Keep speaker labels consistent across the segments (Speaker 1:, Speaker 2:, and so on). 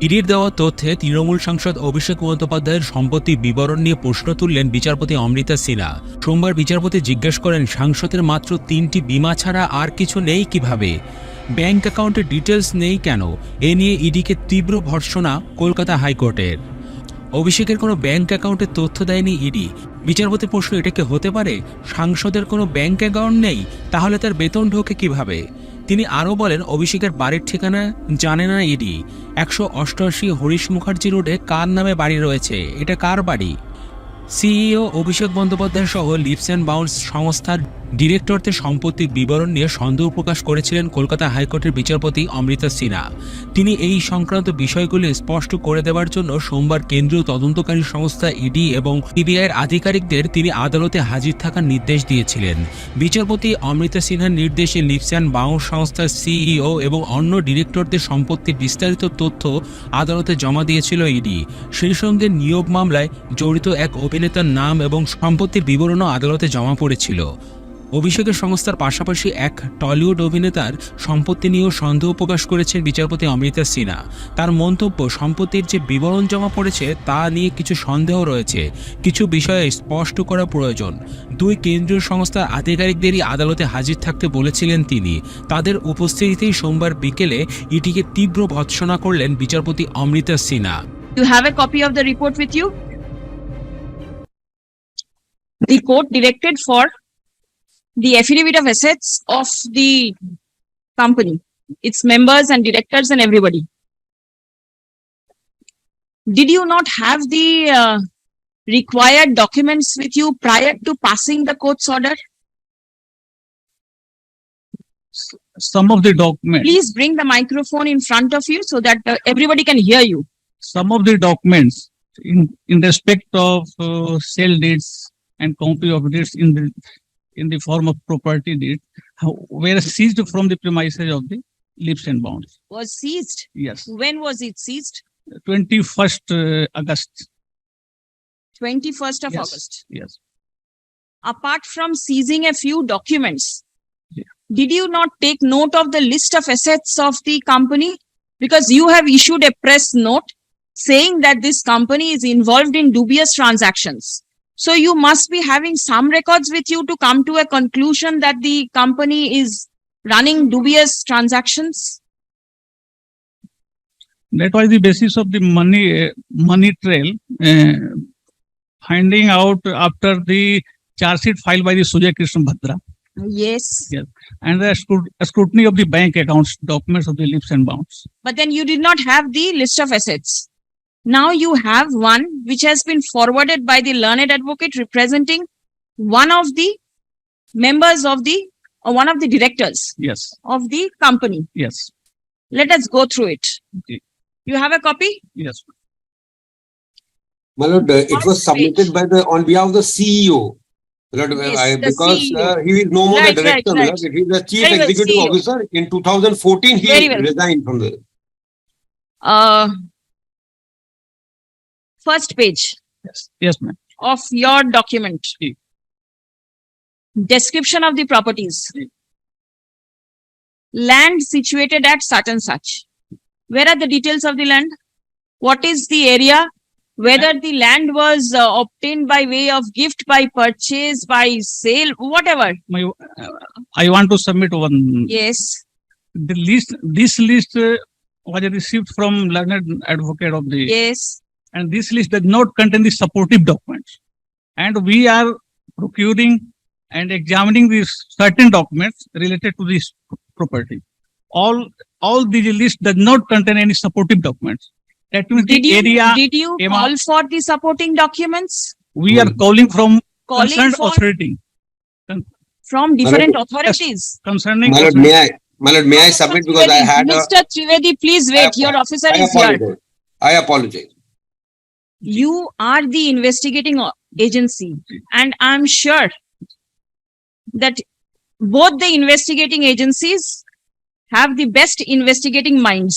Speaker 1: ইডির দেওয়া তথ্যে তৃণমূল সাংসদ অভিষেক বন্দ্যোপাধ্যায়ের সম্পত্তি বিবরণ নিয়ে প্রশ্ন তুললেন বিচারপতি অমৃতা সিনহা। সোমবার বিচারপতি জিজ্ঞেস করেন, সাংসদের মাত্র 3টি বিমা ছাড়া আর কিছু নেই কিভাবে? ব্যাংক অ্যাকাউন্টের ডিটেলস নেই কেন? এ নিয়ে ইডিকে তীব্র ভর্ৎসনা কলকাতা হাইকোর্টের। অভিষেকের কোনো ব্যাংক অ্যাকাউন্টের তথ্য দেয়নি ইডি। বিচারপতির প্রশ্ন, এটা কি হতে পারে? সাংসদের কোনো ব্যাংক অ্যাকাউন্ট নেই, তাহলে তার বেতন ঢোকে কিভাবে? তিনি আরও বলেন, অভিষেকের বাড়ির ঠিকানা জানে না ইডি। 188 হরিশ মুখার্জি রোডে কার নামে বাড়ি রয়েছে? এটা কার বাড়ি? সিইও অভিষেক বন্দ্যোপাধ্যায় সহ লিপস অ্যান্ড বাউন্স সংস্থার ডিরেক্টরদের সম্পত্তির বিবরণ নিয়ে সন্দেহ প্রকাশ করেছিলেন কলকাতা হাইকোর্টের বিচারপতি অমৃতা সিনহা। তিনি এই সংক্রান্ত বিষয়গুলি স্পষ্ট করে দেওয়ার জন্য সোমবার কেন্দ্রীয় তদন্তকারী সংস্থা ইডি এবং সিবিআইয়ের আধিকারিকদের তিনি আদালতে হাজির থাকার নির্দেশ দিয়েছিলেন। বিচারপতি অমৃতা সিনহার নির্দেশে লিপস অ্যান্ড বাউন্স সংস্থার সিইও এবং অন্য ডিরেক্টরদের সম্পত্তির বিস্তারিত তথ্য আদালতে জমা দিয়েছিল ইডি। সেই সঙ্গে নিয়োগ মামলায় জড়িত এক অভিনেতার নাম এবং সম্পত্তির বিবরণও আদালতে জমা পড়েছিল। অভিষেকের সংস্থার পাশাপাশি এক টলিউড অভিনেতার সম্পত্তি নিয়েও সন্দেহ প্রকাশ করেছেন বিচারপতি অমৃতা সিনহা। তার মন্তব্য, সম্পত্তির যে বিবরণ জমা পড়েছে তা নিয়ে কিছু সন্দেহ রয়েছে, কিছু বিষয়ে স্পষ্ট করা প্রয়োজন। 2 কেন্দ্রীয় সংস্থার আধিকারিকদেরই আদালতে হাজির থাকতে বলেছিলেন তিনি। তাদের উপস্থিতিতেই সোমবার বিকেলে ইডিকে তীব্র ভর্ৎসনা করলেন বিচারপতি Amrita Sinha.
Speaker 2: You have a copy of the report with you? The court directed for the affidavit of assets of the company, its members and directors and everybody. Did you not have the required documents with you prior to passing the court's order?
Speaker 3: Some of the documents.
Speaker 2: Please bring the microphone in front of you so that everybody can hear you.
Speaker 3: Some of the documents in respect of sale deeds and copy of deeds in the form of property deed were seized from the premises of the Lips and Bounds.
Speaker 2: Was seized?
Speaker 3: Yes.
Speaker 2: When was it seized?
Speaker 3: 21st August.
Speaker 2: 21st of
Speaker 3: Yes.
Speaker 2: August.
Speaker 3: Yes.
Speaker 2: Apart from seizing a few documents,
Speaker 3: Yeah.
Speaker 2: did you not take note of the list of assets of the company? Because you have issued a press note saying that this company is involved in dubious transactions. So you must be having some records with you to come to a conclusion that the company is running dubious transactions.
Speaker 3: That was the basis of the money trail finding out after the charge sheet filed by the Sujay Krishna Bhadra.
Speaker 2: Yes.
Speaker 3: Yes. And the scrutiny of the bank accounts documents of the Lips and Bounds.
Speaker 2: But then you did not have the list of assets. Now you have one which has been forwarded by the learned advocate representing one of the members of the, or one of the directors
Speaker 3: Yes.
Speaker 2: of the company.
Speaker 3: Yes.
Speaker 2: Let us go through it.
Speaker 3: Okay.
Speaker 2: You have a copy?
Speaker 3: Yes.
Speaker 4: My lord, it was submitted by on behalf of the CEO. My lord,
Speaker 2: Yes, the
Speaker 4: because
Speaker 2: CEO.
Speaker 4: he is no more
Speaker 2: Right,
Speaker 4: the director.
Speaker 2: right,
Speaker 4: My lord, he is the chief
Speaker 2: Very well,
Speaker 4: executive
Speaker 2: CEO.
Speaker 4: officer. In 2014, he
Speaker 2: Very well.
Speaker 4: resigned from the.
Speaker 2: First page
Speaker 3: Yes. Yes, ma'am.
Speaker 2: of your document.
Speaker 3: Okay.
Speaker 2: Description of the properties. Land situated at such and such. Where are the details of the land? What is the area? Whether the land was obtained by way of gift, by purchase, by sale, whatever.
Speaker 3: I want to submit one.
Speaker 2: Yes.
Speaker 3: The list. This list was received from learned advocate of the.
Speaker 2: Yes.
Speaker 3: And this list does not contain the supportive documents. And we are procuring and examining these certain documents related to this property. All these list does not contain any supportive documents. That means
Speaker 2: Did
Speaker 3: the
Speaker 2: you
Speaker 3: area
Speaker 2: call for the supporting documents
Speaker 3: we are calling from
Speaker 2: Calling
Speaker 3: concerned
Speaker 2: for-
Speaker 3: authority
Speaker 2: from different authorities?
Speaker 3: concerning.
Speaker 4: My lord, may I submit because I had a.
Speaker 2: Mr. Trivedi, please wait. Your officer
Speaker 4: I
Speaker 2: is here.
Speaker 4: apologize. I apologize.
Speaker 2: You are the investigating agency, and I'm sure that both the investigating agencies have the best investigating minds.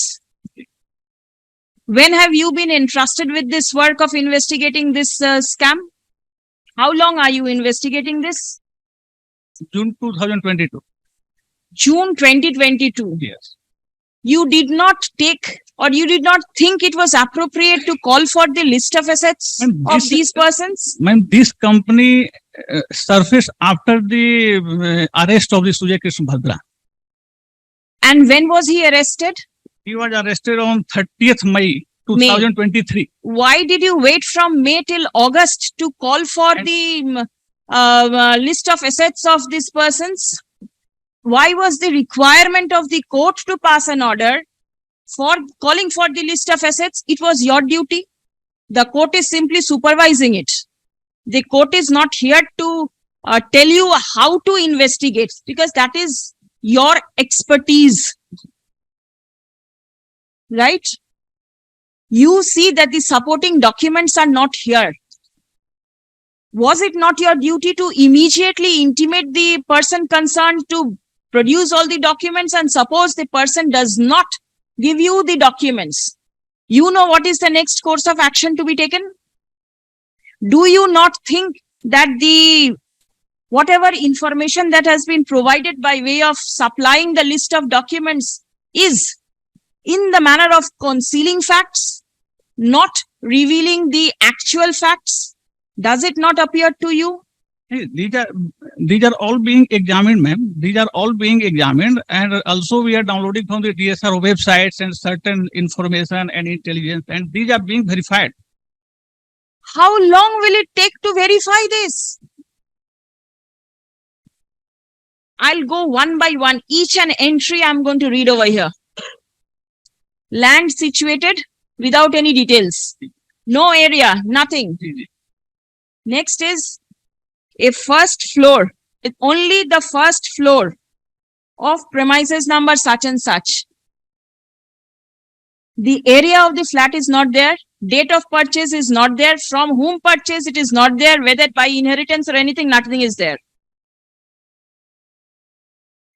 Speaker 2: When have you been entrusted with this work of investigating this scam? How long are you investigating this?
Speaker 3: June 2022.
Speaker 2: June 2022.
Speaker 3: Yes.
Speaker 2: you did not take or you did not think it was appropriate to call for the list of assets
Speaker 3: Ma'am,
Speaker 2: of
Speaker 3: this-
Speaker 2: these persons?
Speaker 3: Ma'am, this company surfaced after the arrest of the Sujay Krishna Bhadra.
Speaker 2: And when was he arrested?
Speaker 3: He was arrested on 30th May 2023.
Speaker 2: Why did you wait from May till August to call for
Speaker 3: And-
Speaker 2: the list of assets of these persons? Why was the requirement of the court to pass an order for calling for the list of assets? It was your duty. The court is simply supervising it. The court is not here to tell you how to investigate, because that is your expertise. Right? You see that the supporting documents are not here. Was it not your duty to immediately intimate the person concerned to produce all the documents? And suppose the person does not give you the documents, you know what is the next course of action to be taken? Do you not think that the whatever information that has been provided by way of supplying the list of documents is in the manner of concealing facts, not revealing the actual facts? Does it not appear to you?
Speaker 3: Hey, these are all being examined, ma'am. These are all being examined, and also we are downloading from the DSR websites and certain information and intelligence, and these are being verified.
Speaker 2: How long will it take to verify this? I'll go one by one. Each and entry I'm going to read over here. Land situated without any details. No area, nothing. Next is a first floor. Only the first floor of premises number such and such. The area of the flat is not there. Date of purchase is not there. From whom purchase it is not there. Whether by inheritance or anything, nothing is there.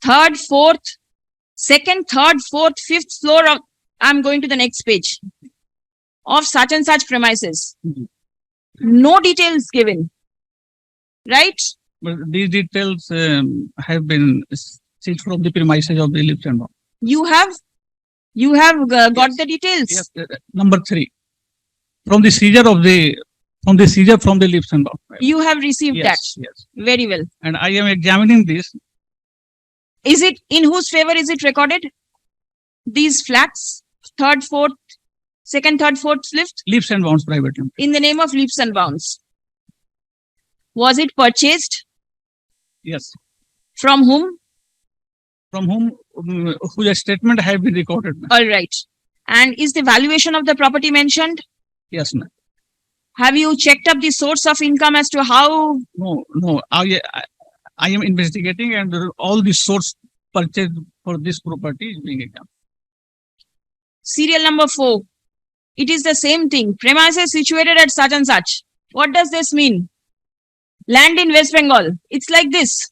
Speaker 2: Third, fourth, second, third, fourth, fifth floor of, I'm going to the next page, of such and such premises. No details given. Right?
Speaker 3: But these details have been seized from the premises of the Lips and Bounds.
Speaker 2: You have got
Speaker 3: Yes.
Speaker 2: the details.
Speaker 3: Yes, number 3, from the seizure from the Lips and Bounds.
Speaker 2: You have received
Speaker 3: Yes,
Speaker 2: that.
Speaker 3: yes.
Speaker 2: Very well.
Speaker 3: And I am examining this.
Speaker 2: Is it in whose favor is it recorded? These flats, third, fourth, second, third, fourth, fifth,
Speaker 3: Lips and Bounds Private Limited.
Speaker 2: in the name of Leaps and Bounds. Was it purchased?
Speaker 3: Yes.
Speaker 2: From whom?
Speaker 3: From whom, whose statement have been recorded, ma'am.
Speaker 2: All right. And is the valuation of the property mentioned?
Speaker 3: Yes, ma'am.
Speaker 2: Have you checked up the source of income as to how?
Speaker 3: No. I am investigating, and all the source purchase for this property is being examined.
Speaker 2: Serial number 4. It is the same thing. Premises situated at such and such. What does this mean? Land in West Bengal. It's like this.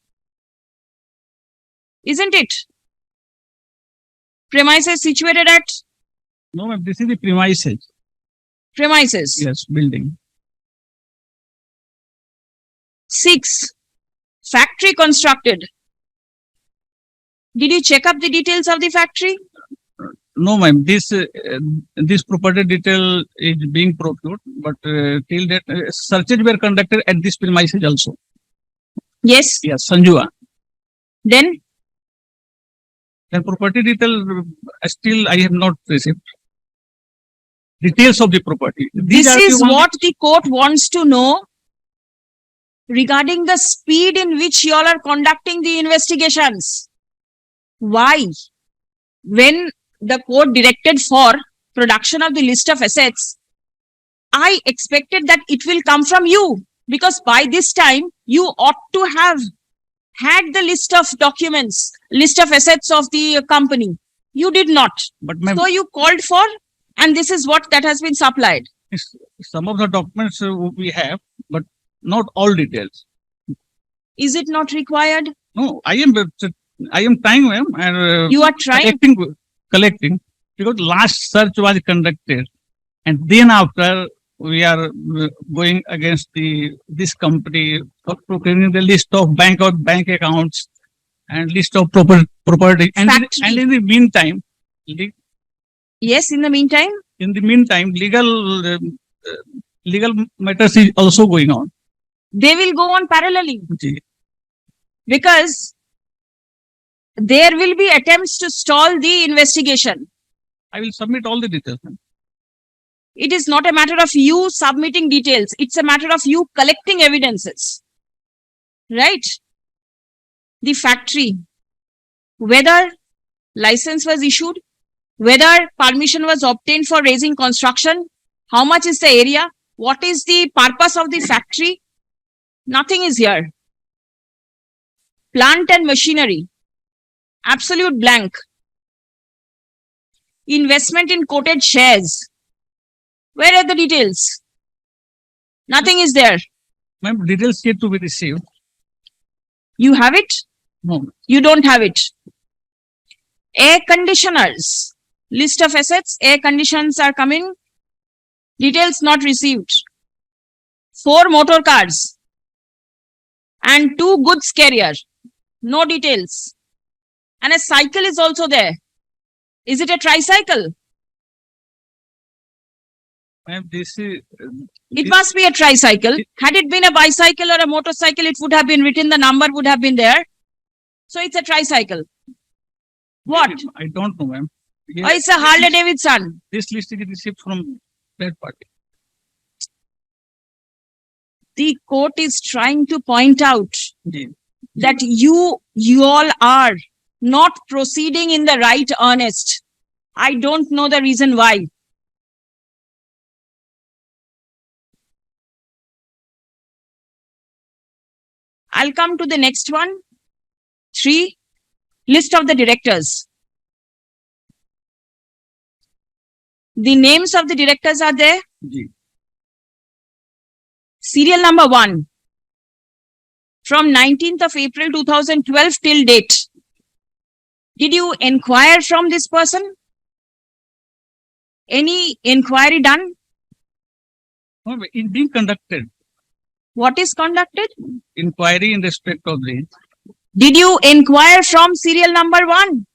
Speaker 2: Isn't it? Premises situated at
Speaker 3: No, ma'am, this is the premises.
Speaker 2: premises.
Speaker 3: Yes, building.
Speaker 2: 6. Factory constructed. Did you check up the details of the factory?
Speaker 3: No, ma'am, this property detail is being procured, but till that searches were conducted at this premises also.
Speaker 2: Yes.
Speaker 3: Yes, Sanjua.
Speaker 2: Then
Speaker 3: The property detail still I have not received. Details of the property.
Speaker 2: this
Speaker 3: are
Speaker 2: is
Speaker 3: the only-
Speaker 2: what the court wants to know regarding the speed in which you all are conducting the investigations. Why? When the court directed for production of the list of assets, I expected that it will come from you, because by this time you ought to have had the list of documents, list of assets of the company. You did not.
Speaker 3: But ma'am,
Speaker 2: So you called for, and this is what that has been supplied.
Speaker 3: some of the documents we have, but not all details.
Speaker 2: Is it not required?
Speaker 3: No, I am trying, ma'am, and
Speaker 2: You are trying.
Speaker 3: collecting, because last search was conducted, and then after we are going against this company for procuring the list of bank accounts and list of property, and
Speaker 2: Factory.
Speaker 3: in the meantime Le-
Speaker 2: Yes, in the meantime,
Speaker 3: In the meantime, legal matters is also going on.
Speaker 2: they will go on parallelly
Speaker 3: Ji.
Speaker 2: because there will be attempts to stall the investigation.
Speaker 3: I will submit all the details. Ma'am.
Speaker 2: It is not a matter of you submitting details. It's a matter of you collecting evidences. Right? The factory, whether license was issued, whether permission was obtained for raising construction, how much is the area, what is the purpose of the factory, nothing is here. Plant and machinery, absolute blank. Investment in quoted shares, where are the details? Nothing is there.
Speaker 3: Ma'am, details yet to be received.
Speaker 2: You have it?
Speaker 3: No.
Speaker 2: You don't have it. Air conditioners, list of assets, air conditions are coming, details not received. 4 motor cars and 2 goods carrier, no details. And a cycle is also there. Is it a tricycle?
Speaker 3: Ma'am, this is
Speaker 2: It must be a tricycle. Had it been a bicycle or a motorcycle, it would have been written, the number would have been there. So it's a tricycle. What?
Speaker 3: I don't know, ma'am.
Speaker 2: Or it's a Harley Davidson.
Speaker 3: This list is received from that party.
Speaker 2: The court is trying to point out
Speaker 3: Ji.
Speaker 2: that you all are not proceeding in the right earnest. I don't know the reason why. I'll come to the next one. 3, list of the directors. The names of the directors are there.
Speaker 3: Ji.
Speaker 2: Serial number 1. From 19th of April 2012 till date. Did you inquire from this person? Any inquiry done?
Speaker 3: No, it's being conducted.
Speaker 2: What is conducted?
Speaker 3: Inquiry in respect of the
Speaker 2: Did you inquire from serial number 1?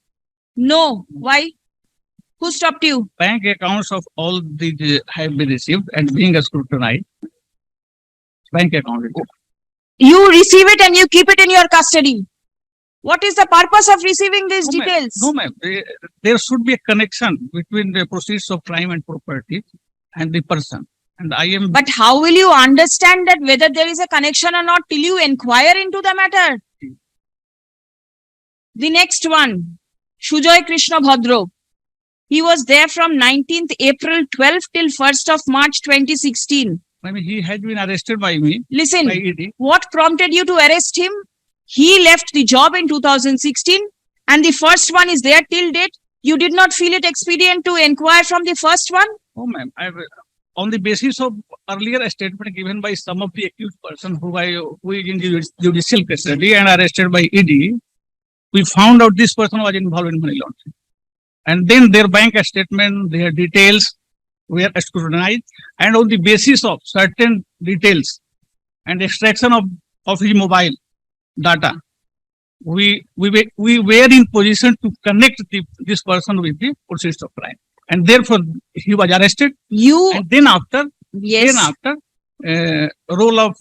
Speaker 2: No. Why? Who stopped you?
Speaker 3: bank accounts of all the have been received and being scrutinized. Bank account.
Speaker 2: You receive it and you keep it in your custody. What is the purpose of receiving these
Speaker 3: No, ma'am.
Speaker 2: details?
Speaker 3: No, ma'am. There should be a connection between the proceeds of crime and property and the person. And I am.
Speaker 2: But how will you understand that whether there is a connection or not till you inquire into the matter? The next one, Sujoy Krishna Bhadro. He was there from 19th April 12 till 1st of March 2016.
Speaker 3: I mean, he had been arrested by me,
Speaker 2: Listen,
Speaker 3: by ED.
Speaker 2: what prompted you to arrest him? He left the job in 2016 and the first one is there till date. You did not feel it expedient to inquire from the first one?
Speaker 3: Oh, ma'am. On the basis of earlier statement given by some of the accused person who is in judicial custody and arrested by ED, we found out this person was involved in money laundering. And then their bank statement, their details were scrutinized, and on the basis of certain details and extraction of his mobile data, we were in position to connect this person with the proceeds of crime, and therefore he was arrested.
Speaker 2: You,
Speaker 3: And then after,
Speaker 2: yes.
Speaker 3: role of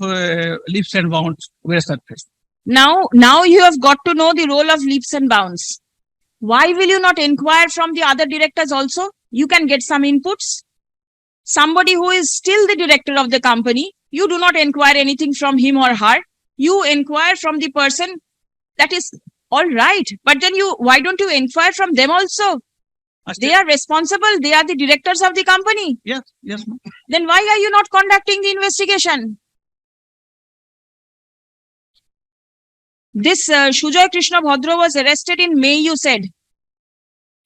Speaker 3: leaps and bounds were surfaced.
Speaker 2: Now you have got to know the role of leaps and bounds. Why will you not inquire from the other directors also? You can get some inputs. Somebody who is still the director of the company, you do not inquire anything from him or her. You inquire from the person. That is all right. But then why don't you inquire from them also? They are responsible. They are the directors of the company.
Speaker 3: Yes, ma'am.
Speaker 2: Then why are you not conducting the investigation? This Sujoy Krishna Bhadro was arrested in May, you said.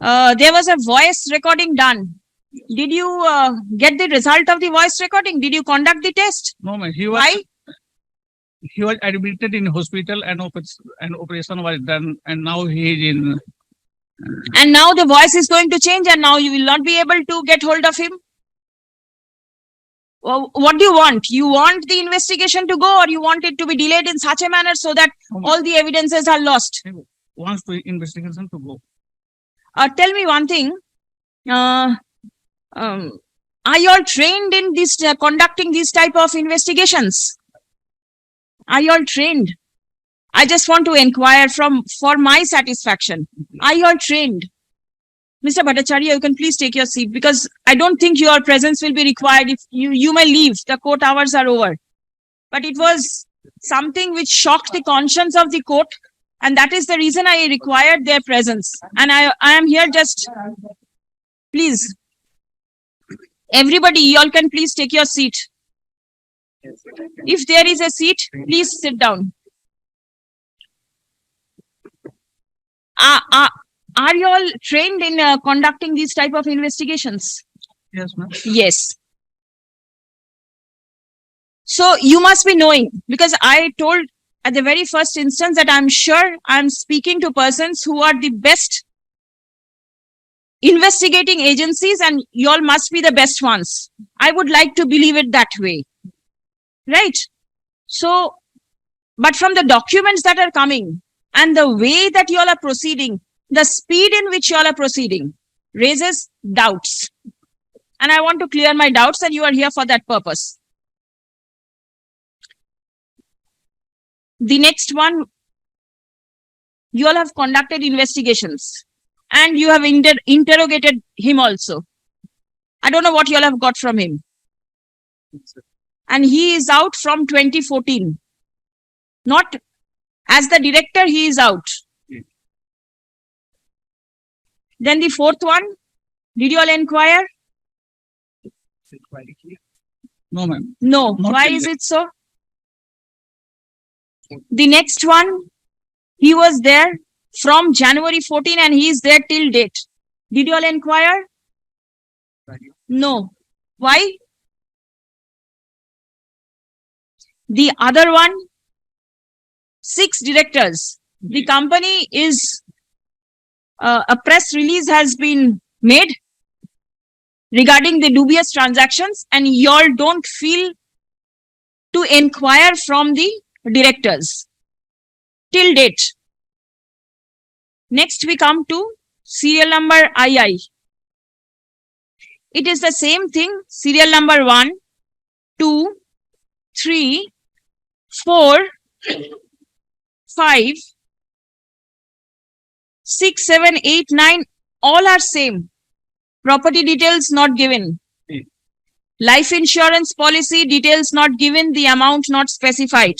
Speaker 2: There was a voice recording done. Did you get the result of the voice recording? Did you conduct the test?
Speaker 3: No, ma'am.
Speaker 2: Why?
Speaker 3: He was admitted in hospital and operation was done, and now he is in.
Speaker 2: And now the voice is going to change and now you will not be able to get hold of him? What do you want? You want the investigation to go or you want it to be delayed in such a manner so that all the evidences are lost?
Speaker 3: Wants the investigation to go.
Speaker 2: Tell me one thing. Are you all trained in this conducting these type of investigations? Are you all trained? I just want to inquire for my satisfaction. Are you all trained? Mr. Bhattacharya, you can please take your seat because I don't think your presence will be required. If you may leave, the court hours are over. But it was something which shocked the conscience of the court, and that is the reason I required their presence. And I am here just, please, everybody, you all can please take your seat. If there is a seat, please sit down. Are you all trained in conducting these type of investigations?
Speaker 3: Yes, ma'am.
Speaker 2: Yes. So you must be knowing, because I told at the very first instance that I'm sure I'm speaking to persons who are the best investigating agencies, and you all must be the best ones. I would like to believe it that way. Right? So, but from the documents that are coming and the way that you all are proceeding, the speed in which you all are proceeding raises doubts. And I want to clear my doubts, and you are here for that purpose. The next one, you all have conducted investigations and you have interrogated him also. I don't know what you all have got from him. And he is out from 2014. Not as the director, he is out. Then the fourth one, did you all inquire?
Speaker 3: No, ma'am.
Speaker 2: No.
Speaker 3: Not
Speaker 2: Why
Speaker 3: till
Speaker 2: is
Speaker 3: then.
Speaker 2: it so? The next one, he was there from January 14 and he is there till date. Did you all inquire? No. Why? The other one, 6 directors. The company is, a press release has been made regarding the dubious transactions, and you all don't feel to inquire from the directors till date. Next we come to serial number II. It is the same thing, serial number 1, 2, 3, 4, 5, 6, 7, 8, 9, all are same. Property details not given. Life insurance policy details not given, the amount not specified.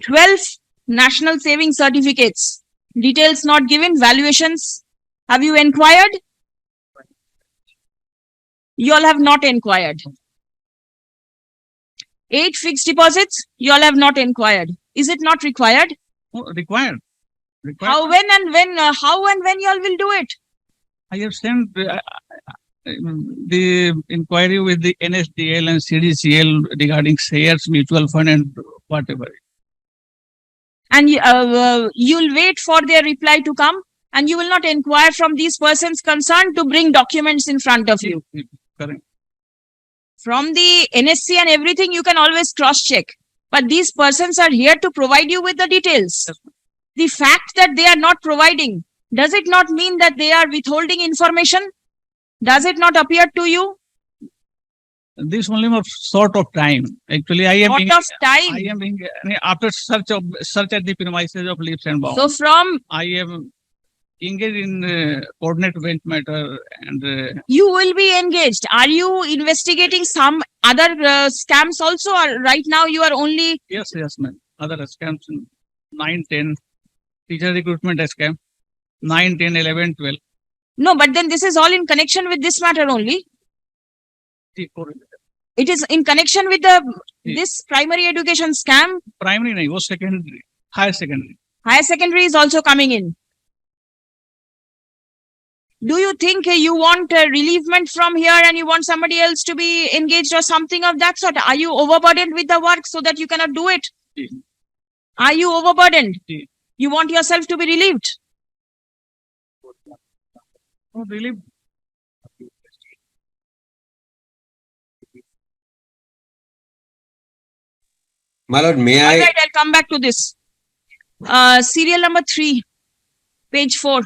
Speaker 2: 12 national saving certificates, details not given, valuations. Have you inquired? You all have not inquired. 8 fixed deposits, you all have not inquired. Is it not required?
Speaker 3: Oh, required.
Speaker 2: How, when and when you all will do it?
Speaker 3: I have sent the inquiry with the NSDL and CDCL regarding shares, mutual fund, and whatever.
Speaker 2: And you'll wait for their reply to come, and you will not inquire from these persons concerned to bring documents in front of you.
Speaker 3: Correct.
Speaker 2: From the NSC and everything, you can always cross-check. But these persons are here to provide you with the details.
Speaker 3: Yes.
Speaker 2: The fact that they are not providing, does it not mean that they are withholding information? Does it not appear to you?
Speaker 3: This only for sort of time. Actually, I am
Speaker 2: Lot of time.
Speaker 3: I am being after search at the premises of leaps and bounds.
Speaker 2: So from
Speaker 3: I am engaged in coordinate bench matter and
Speaker 2: you will be engaged. Are you investigating some other scams also, or right now you are only?
Speaker 3: yes, ma'am. Other scams 9, 10, teacher recruitment scam 9, 10, 11, 12.
Speaker 2: No, but then this is all in connection with this matter only. It is in connection with this primary education scam.
Speaker 3: Primary nahi, was secondary, higher secondary.
Speaker 2: Higher secondary is also coming in. Do you think you want relievement from here and you want somebody else to be engaged or something of that sort? Are you overburdened with the work so that you cannot do it?
Speaker 3: Yes.
Speaker 2: Are you overburdened?
Speaker 3: Yes.
Speaker 2: You want yourself to be relieved?
Speaker 3: Oh, really?
Speaker 4: My lord, may
Speaker 2: All
Speaker 4: I?
Speaker 2: right, I'll come back to this. Serial number 3, page 4.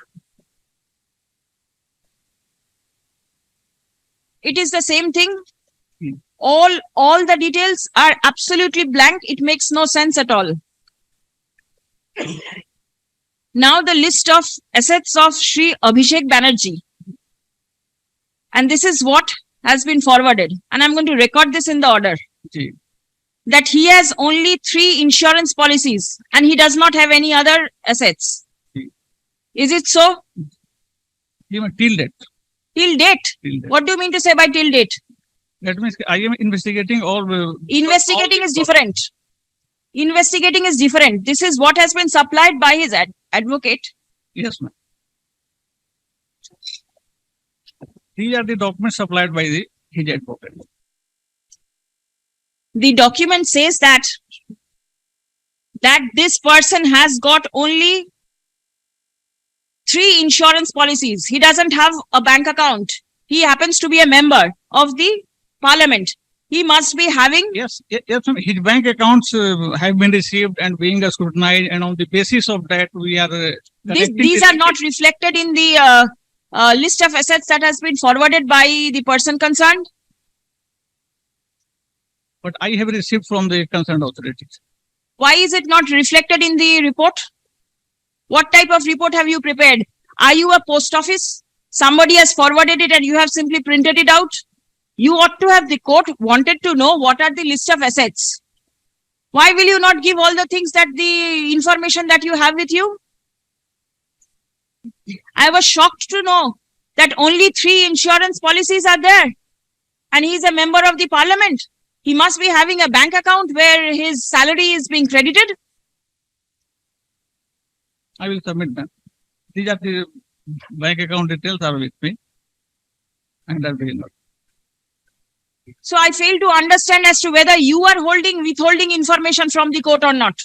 Speaker 2: it is the same thing.
Speaker 3: Hmm.
Speaker 2: All the details are absolutely blank. It makes no sense at all. Now the list of assets of Shri Abhishek Banerjee. And this is what has been forwarded. And I'm going to record this in the order.
Speaker 3: Ji.
Speaker 2: That he has only 3 insurance policies and he does not have any other assets.
Speaker 3: Hmm.
Speaker 2: Is it so?
Speaker 3: Even till date.
Speaker 2: Till date?
Speaker 3: Till date.
Speaker 2: What do you mean to say by till date?
Speaker 3: That means I am investigating all.
Speaker 2: Investigating is different. Investigating is different. This is what has been supplied by his advocate.
Speaker 3: Yes, ma'am. These are the documents supplied by his advocate.
Speaker 2: The document says that this person has got only 3 insurance policies. He doesn't have a bank account. He happens to be a member of the parliament. He must be having.
Speaker 3: Yes, yes, ma'am. His bank accounts have been received and being scrutinized, and on the basis of that, we are.
Speaker 2: These are not reflected in the list of assets that has been forwarded by the person concerned.
Speaker 3: But I have received from the concerned authorities.
Speaker 2: Why is it not reflected in the report? What type of report have you prepared? Are you a post office? Somebody has forwarded it and you have simply printed it out? You ought to have, the court wanted to know what are the list of assets. Why will you not give all the things that the information that you have with you? I was shocked to know that only 3 insurance policies are there. And he is a member of the parliament. He must be having a bank account where his salary is being credited.
Speaker 3: I will submit them. These are the bank account details are with me. And are being.
Speaker 2: So I fail to understand as to whether you are withholding information from the court or not.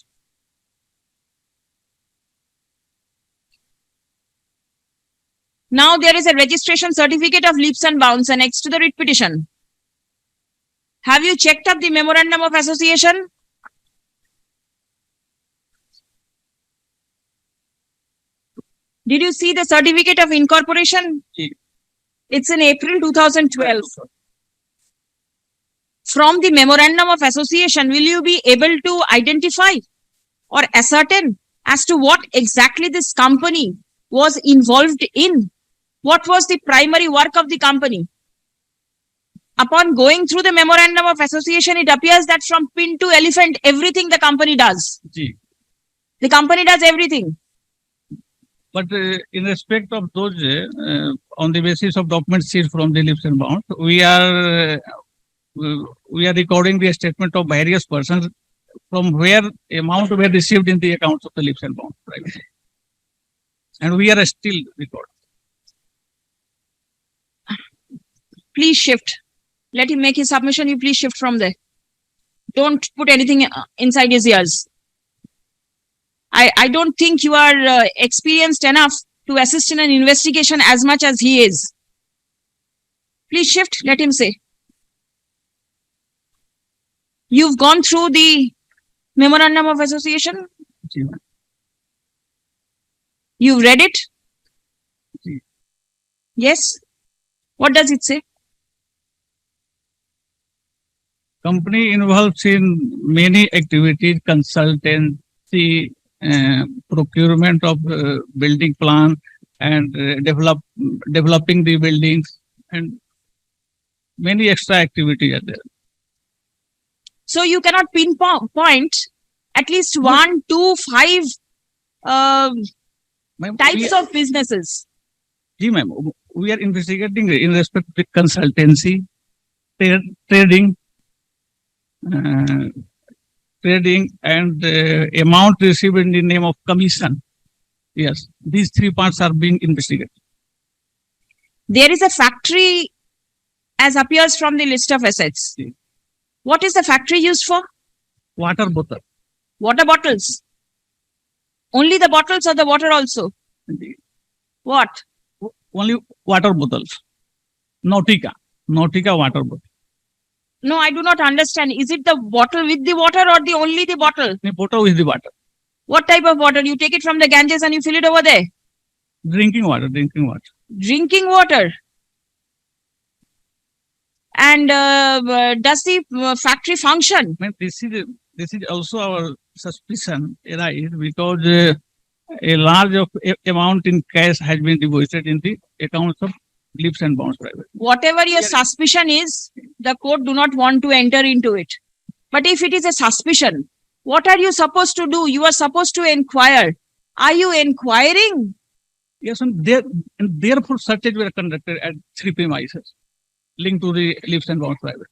Speaker 2: Now there is a registration certificate of leaps and bounds annexed to the writ petition. Have you checked up the memorandum of association? Did you see the certificate of incorporation? It's in April 2012. From the memorandum of association, will you be able to identify or ascertain as to what exactly this company was involved in? What was the primary work of the company? Upon going through the memorandum of association, it appears that from pin to elephant, everything the company does.
Speaker 3: Ji.
Speaker 2: The company does everything.
Speaker 3: But in respect of those, on the basis of documents seized from the leaps and bounds, we are recording the statement of various persons from where amount were received in the accounts of the leaps and bounds, right? And we are still recording.
Speaker 2: Please shift. Let him make his submission. You please shift from there. Don't put anything inside his ears. I don't think you are experienced enough to assist in an investigation as much as he is. Please shift. Let him say. You've gone through the memorandum of association.
Speaker 3: Ji, ma'am.
Speaker 2: You've read it.
Speaker 3: Ji.
Speaker 2: Yes. What does it say?
Speaker 3: Company involves in many activities, consultancy, procurement of building plan, and developing the buildings, and many extra activities are there.
Speaker 2: So you cannot pinpoint at least 1, 2, 5
Speaker 3: Ma'am,
Speaker 2: types of businesses.
Speaker 3: Ji, ma'am, we are investigating in respect to consultancy, trading, and amount received in the name of commission. Yes, these 3 parts are being investigated.
Speaker 2: There is a factory as appears from the list of assets.
Speaker 3: Yes.
Speaker 2: What is the factory used for?
Speaker 3: Water bottle.
Speaker 2: Water bottles. Only the bottles or the water also? What?
Speaker 3: Only water bottles. Nautica water bottle.
Speaker 2: No, I do not understand. Is it the bottle with the water or only the bottle?
Speaker 3: The bottle is the water.
Speaker 2: What type of water? You take it from the Ganges and you fill it over there?
Speaker 3: Drinking water.
Speaker 2: Drinking water. And does the factory function?
Speaker 3: Ma'am, this is also our suspicion, right? Because a large amount in cash has been deposited in the accounts of Lips and Bounds Private.
Speaker 2: Whatever your suspicion is, the court do not want to enter into it. But if it is a suspicion, what are you supposed to do? You are supposed to inquire. Are you inquiring?
Speaker 3: Yes, and therefore searches were conducted at 3 premises linked to the Lips and Bounds Private.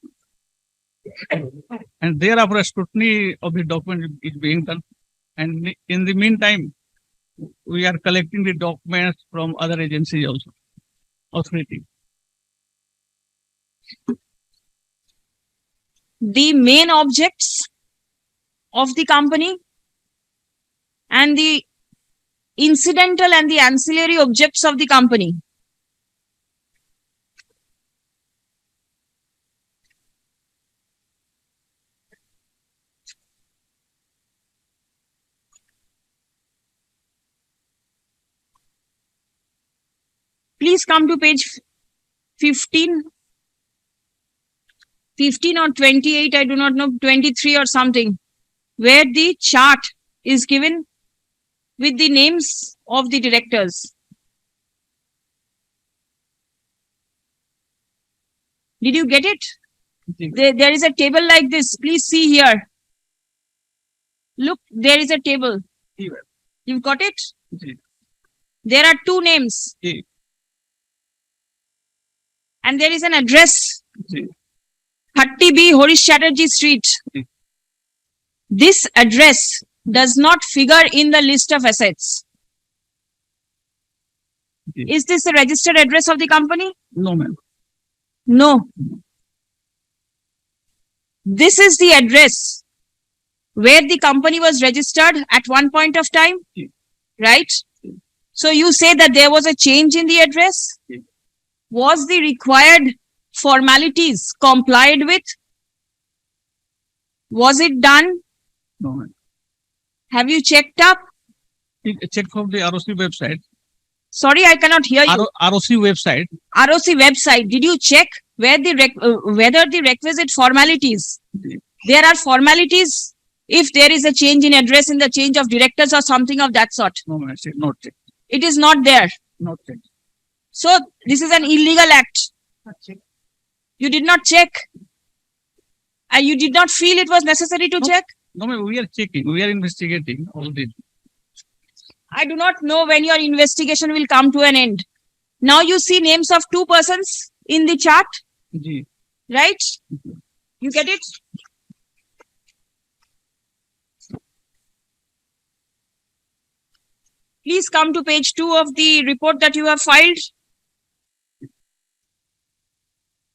Speaker 3: And thereafter, a scrutiny of the document is being done. And in the meantime, we are collecting the documents from other agencies also, authority.
Speaker 2: The main objects of the company and the incidental and the ancillary objects of the company. Please come to page 15. 15 or 28, I do not know, 23 or something, where the chart is given with the names of the directors. Did you get it? There is a table like this. Please see here. Look, there is a table. You've got it? There are two names. And there is an address. 30B Horish Chatterjee Street. This address does not figure in the list of assets. Is this the registered address of the company?
Speaker 3: No, ma'am.
Speaker 2: No. This is the address where the company was registered at one point of time, right? So you say that there was a change in the address? Was the required formalities complied with? Was it done?
Speaker 3: No, ma'am.
Speaker 2: Have you checked up?
Speaker 3: Check from the ROC website.
Speaker 2: Sorry, I cannot hear you.
Speaker 3: ROC website.
Speaker 2: ROC website. Did you check where the whether the requisite formalities? There are formalities if there is a change in address in the change of directors or something of that sort.
Speaker 3: No, ma'am. Not check.
Speaker 2: It is not there.
Speaker 3: Not check.
Speaker 2: So this is an illegal act. You did not check. And you did not feel it was necessary to check?
Speaker 3: No, ma'am. We are checking. We are investigating all this.
Speaker 2: I do not know when your investigation will come to an end. Now you see names of two persons in the chart, right? You get it? Please come to page 2 of the report that you have filed.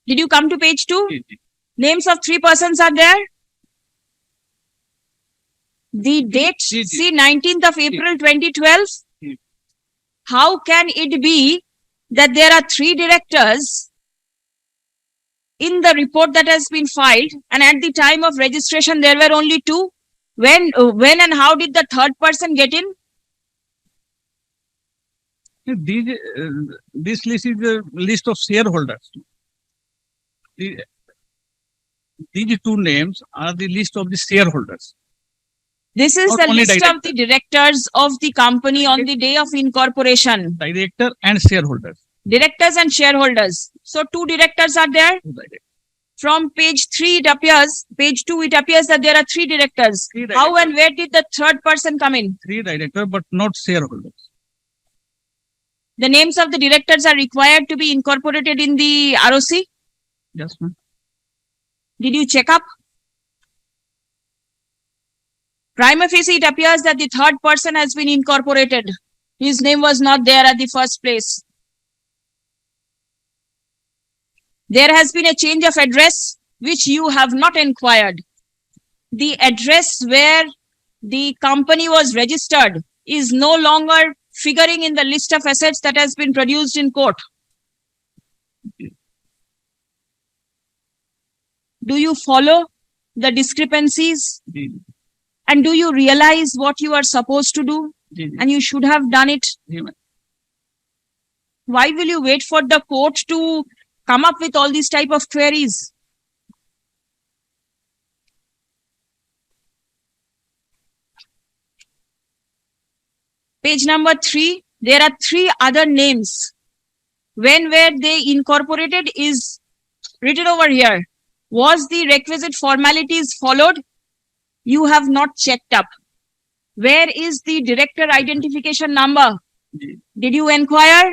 Speaker 2: Did you come to page 2? Names of 3 persons are there. The date, see 19th of April 2012. How can it be that there are 3 directors in the report that has been filed and at the time of registration there were only 2? When and how did the third person get in?
Speaker 3: This list is the list of shareholders. These 2 names are the list of the shareholders.
Speaker 2: This is
Speaker 3: Not
Speaker 2: the
Speaker 3: only
Speaker 2: list
Speaker 3: director.
Speaker 2: of the directors of the company on the day of incorporation.
Speaker 3: Director and shareholders.
Speaker 2: Directors and shareholders. So 2 directors are there. From page 3 it appears, page 2 it appears that there are 3 directors. How and where did the third person come in?
Speaker 3: 3 directors, but not shareholders.
Speaker 2: The names of the directors are required to be incorporated in the ROC.
Speaker 3: Yes, ma'am.
Speaker 2: Did you check up? Prima facie, it appears that the third person has been incorporated. His name was not there at the first place. There has been a change of address which you have not inquired. The address where the company was registered is no longer figuring in the list of assets that has been produced in court. Do you follow the discrepancies? And do you realize what you are supposed to do? And you should have done it. Why will you wait for the court to come up with all these type of queries? Page number 3, there are 3 other names. When were they incorporated is written over here. Was the requisite formalities followed? You have not checked up. Where is the director identification number? Did you inquire?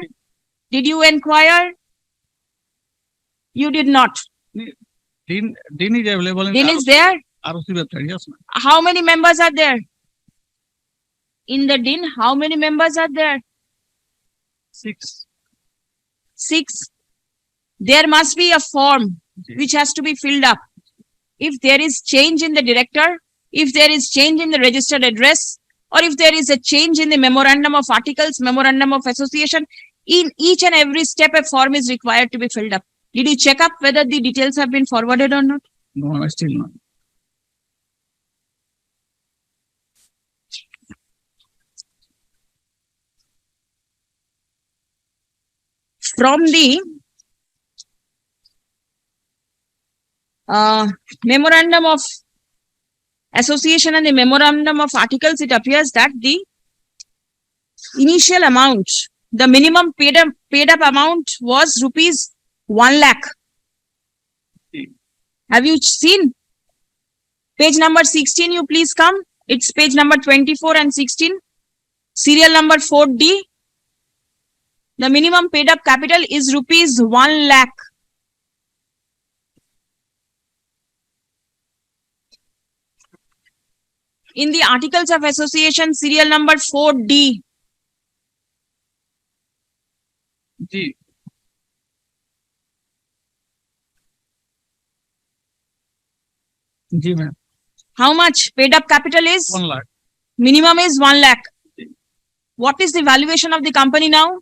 Speaker 2: Did you inquire? You did not.
Speaker 3: DIN is available in
Speaker 2: DIN
Speaker 3: the
Speaker 2: is there?
Speaker 3: ROC website. Yes, ma'am.
Speaker 2: How many members are there? In the DIN, how many members are there?
Speaker 3: 6.
Speaker 2: 6. There must be a form which has to be filled up. If there is change in the director, if there is change in the registered address, or if there is a change in the memorandum of articles, memorandum of association, in each and every step a form is required to be filled up. Did you check up whether the details have been forwarded or not?
Speaker 3: No, still not.
Speaker 2: From the memorandum of association and the memorandum of articles, it appears that the initial amount, the minimum paid up amount was rupees 1 lakh. Have you seen? Page number 16, you please come. It's page number 24 and 16. Serial number 4D. The minimum paid up capital is rupees 1 lakh. In the articles of association, serial number 4D.
Speaker 3: G. G, ma'am.
Speaker 2: How much paid up capital is?
Speaker 3: 1 lakh.
Speaker 2: Minimum is 1 lakh. What is the valuation of the company now?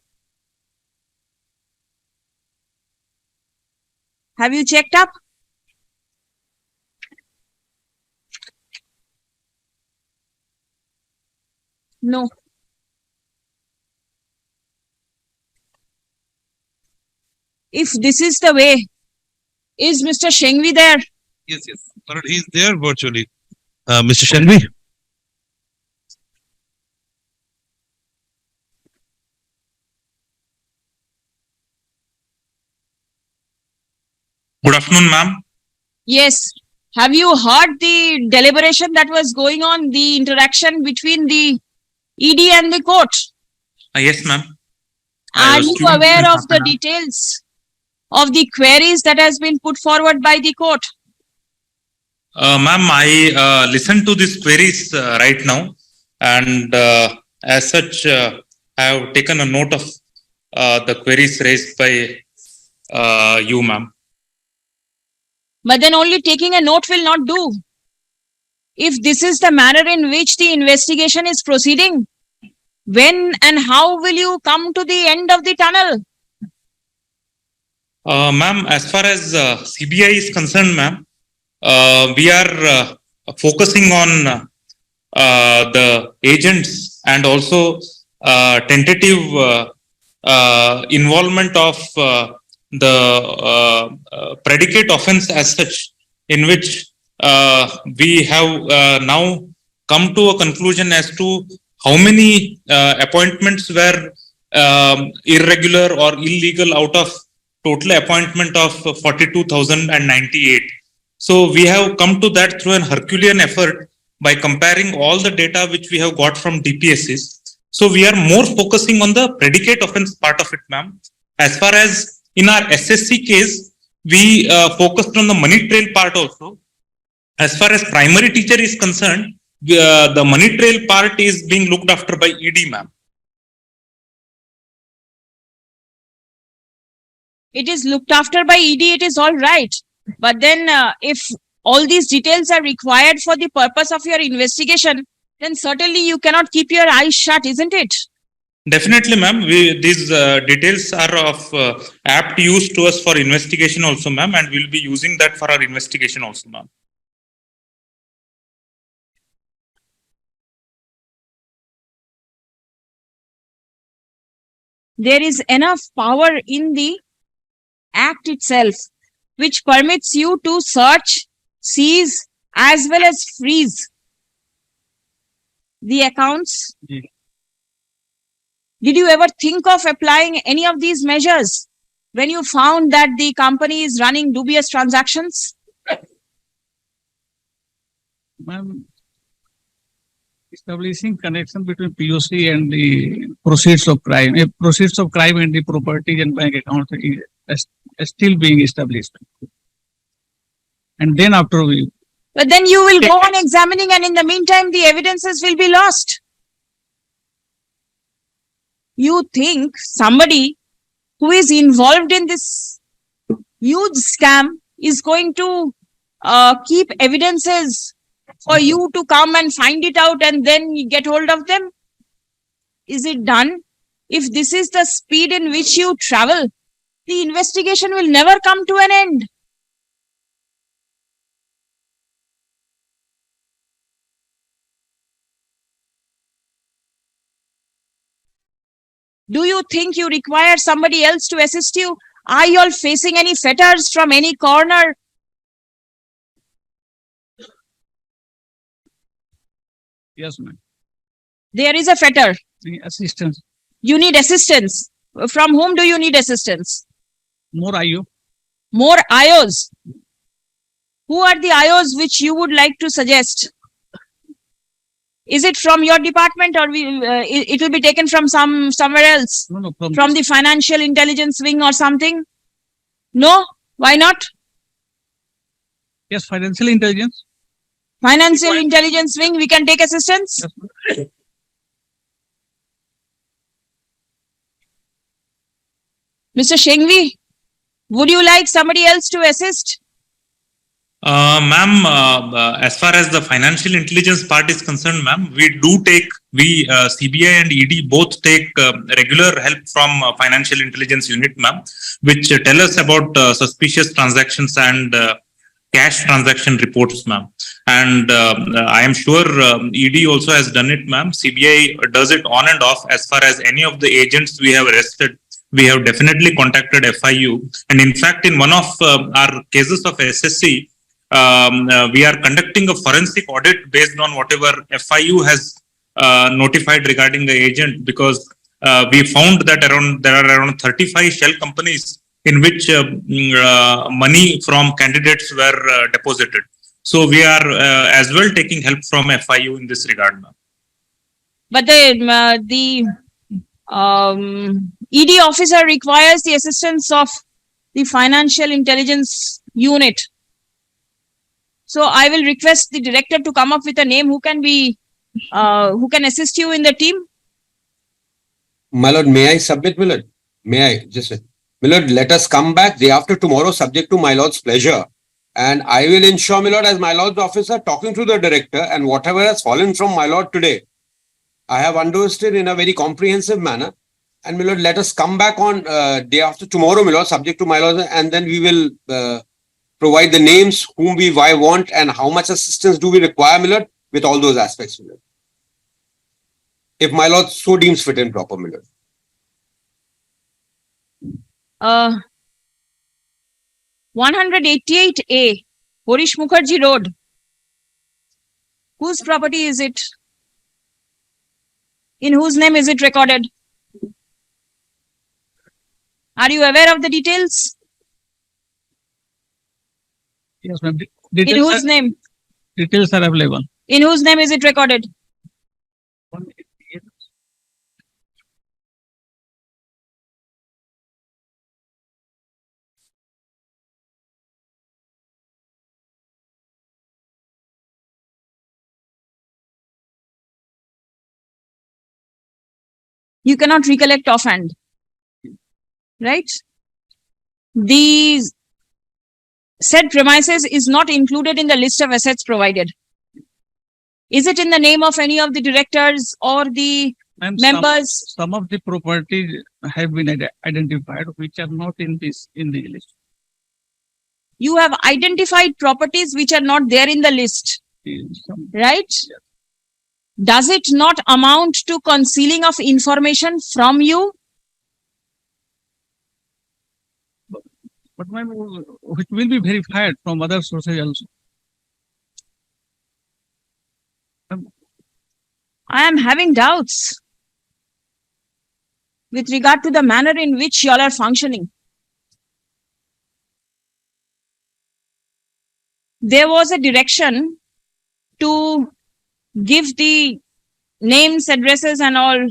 Speaker 2: Have you checked up? No. If this is the way, is Mr. Shengvi there?
Speaker 5: Yes, yes. But he's there virtually. Mr. Shenvi. Good afternoon, ma'am.
Speaker 2: Yes. Have you heard the deliberation that was going on, the interaction between the ED and the court?
Speaker 5: Yes, ma'am.
Speaker 2: Are you aware of the details of the queries that has been put forward by the court?
Speaker 5: Ma'am, I listened to these queries right now, and as such, I have taken a note of the queries raised by you, ma'am.
Speaker 2: But then only taking a note will not do. If this is the manner in which the investigation is proceeding, when and how will you come to the end of the tunnel?
Speaker 5: Ma'am, as far as CBI is concerned, ma'am, we are focusing on the agents and also tentative involvement of the predicate offense as such, in which we have now come to a conclusion as to how many appointments were irregular or illegal out of total appointment of 42,098. So we have come to that through an Herculean effort by comparing all the data which we have got from DPSCs. So we are more focusing on the predicate offense part of it, ma'am. As far as in our SSC case, we focused on the money trail part also. As far as primary teacher is concerned, the money trail part is being looked after by ED, ma'am.
Speaker 2: It is looked after by ED, it is all right. But then if all these details are required for the purpose of your investigation, then certainly you cannot keep your eyes shut, isn't it?
Speaker 5: Definitely, ma'am. These details are of apt use to us for investigation also, ma'am, and we'll be using that for our investigation also, ma'am.
Speaker 2: There is enough power in the Act itself, which permits you to search, seize, as well as freeze the accounts.
Speaker 3: Yes.
Speaker 2: Did you ever think of applying any of these measures when you found that the company is running dubious transactions?
Speaker 3: Ma'am, establishing connection between POC and the proceeds of crime, proceeds of crime and the property and bank accounts is still being established. And then after we,
Speaker 2: But then you will go on examining, and in the meantime, the evidences will be lost. You think somebody who is involved in this huge scam is going to keep evidences for you to come and find it out and then you get hold of them? Is it done? If this is the speed in which you travel, the investigation will never come to an end. Do you think you require somebody else to assist you? Are you all facing any fetters from any corner?
Speaker 3: yes, ma'am,
Speaker 2: There is a fetter.
Speaker 3: the assistance,
Speaker 2: You need assistance. From whom do you need assistance?
Speaker 3: more IO.
Speaker 2: More IOs. Who are the IOs which you would like to suggest? Is it from your department, or it will be taken from somewhere else?
Speaker 3: No,
Speaker 2: From the financial intelligence wing or something? No? Why not?
Speaker 3: yes, financial intelligence.
Speaker 2: Financial intelligence wing, we can take assistance?
Speaker 3: Yes, ma'am.
Speaker 2: Mr. Shengvi, would you like somebody else to assist?
Speaker 5: Ma'am, as far as the financial intelligence part is concerned, ma'am, we CBI and ED both take regular help from financial intelligence unit, ma'am, which tell us about suspicious transactions and cash transaction reports, ma'am. And I am sure ED also has done it, ma'am. CBI does it on and off. As far as any of the agents we have arrested, we have definitely contacted FIU. And in fact, in one of our cases of SSC, we are conducting a forensic audit based on whatever FIU has notified regarding the agent, because we found that there are around 35 shell companies in which money from candidates were deposited. So we are as well taking help from FIU in this regard, ma'am.
Speaker 2: But the ED officer requires the assistance of the financial intelligence unit. So I will request the director to come up with a name who can assist you in the team.
Speaker 4: My lord, may I submit, my lord? May I just, my lord, let us come back day after tomorrow, subject to my lord's pleasure. And I will ensure, my lord, as my lord's officer, talking to the director, and whatever has fallen from my lord today, I have understood in a very comprehensive manner. And my lord, let us come back on day after tomorrow, my lord, subject to my lord, and then we will provide the names whom we want and how much assistance do we require, my lord, with all those aspects, my lord. If my lord so deems fit and proper, my lord.
Speaker 2: 188A, Horish Mukherjee Road. Whose property is it? In whose name is it recorded? Are you aware of the details?
Speaker 3: Yes, ma'am.
Speaker 2: In whose name?
Speaker 3: Details are available.
Speaker 2: In whose name is it recorded? You cannot recollect offhand, right? The said premises is not included in the list of assets provided. Is it in the name of any of the directors or the
Speaker 3: And
Speaker 2: members?
Speaker 3: some of the properties have been identified which are not in the list.
Speaker 2: You have identified properties which are not there in the list, right? Does it not amount to concealing of information from you?
Speaker 3: but which will be verified from other sources also.
Speaker 2: I am having doubts with regard to the manner in which you all are functioning. There was a direction to give the names, addresses, and all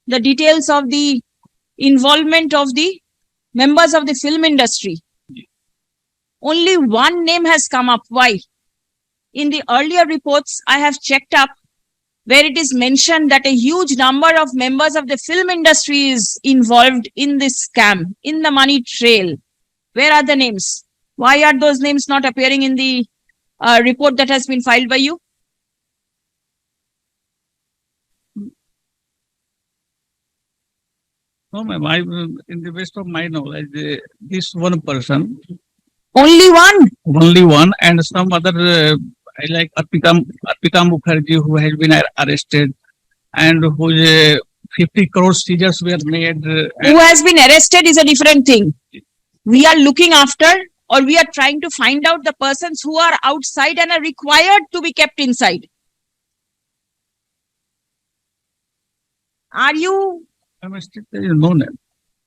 Speaker 2: the details of the involvement of the members of the film industry. Only one name has come up. Why? In the earlier reports, I have checked up where it is mentioned that a huge number of members of the film industry is involved in this scam, in the money trail. Where are the names? Why are those names not appearing in the report that has been filed by you?
Speaker 3: No, ma'am, in the best of my knowledge, this one person,
Speaker 2: Only one.
Speaker 3: and some other, like Arpita Mukherjee, who has been arrested, and whose 50 crore seizures were made.
Speaker 2: Who has been arrested is a different thing. We are looking after, or we are trying to find out the persons who are outside and are required to be kept inside. Are you?
Speaker 3: There is no name.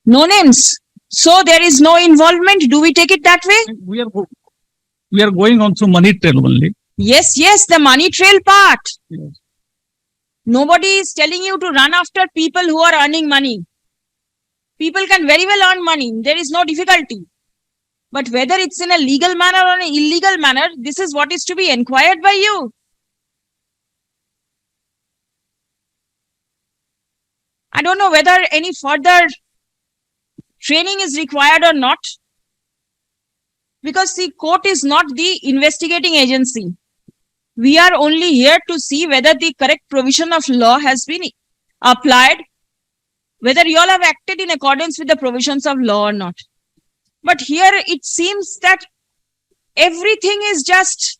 Speaker 2: No names. So there is no involvement. Do we take it that way?
Speaker 3: We are going on through money trail only.
Speaker 2: Yes, the money trail part.
Speaker 3: Yes.
Speaker 2: Nobody is telling you to run after people who are earning money. People can very well earn money. There is no difficulty. But whether it's in a legal manner or an illegal manner, this is what is to be inquired by you. I don't know whether any further training is required or not, because the court is not the investigating agency. We are only here to see whether the correct provision of law has been applied, whether you all have acted in accordance with the provisions of law or not. But here it seems that everything is just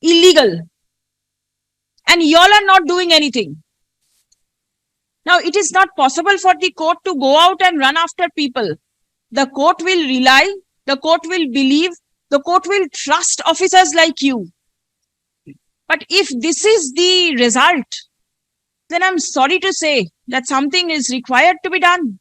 Speaker 2: illegal and you all are not doing anything. Now, it is not possible for the court to go out and run after people. The court will rely, the court will believe, the court will trust officers like you. But if this is the result, then I'm sorry to say that something is required to be done.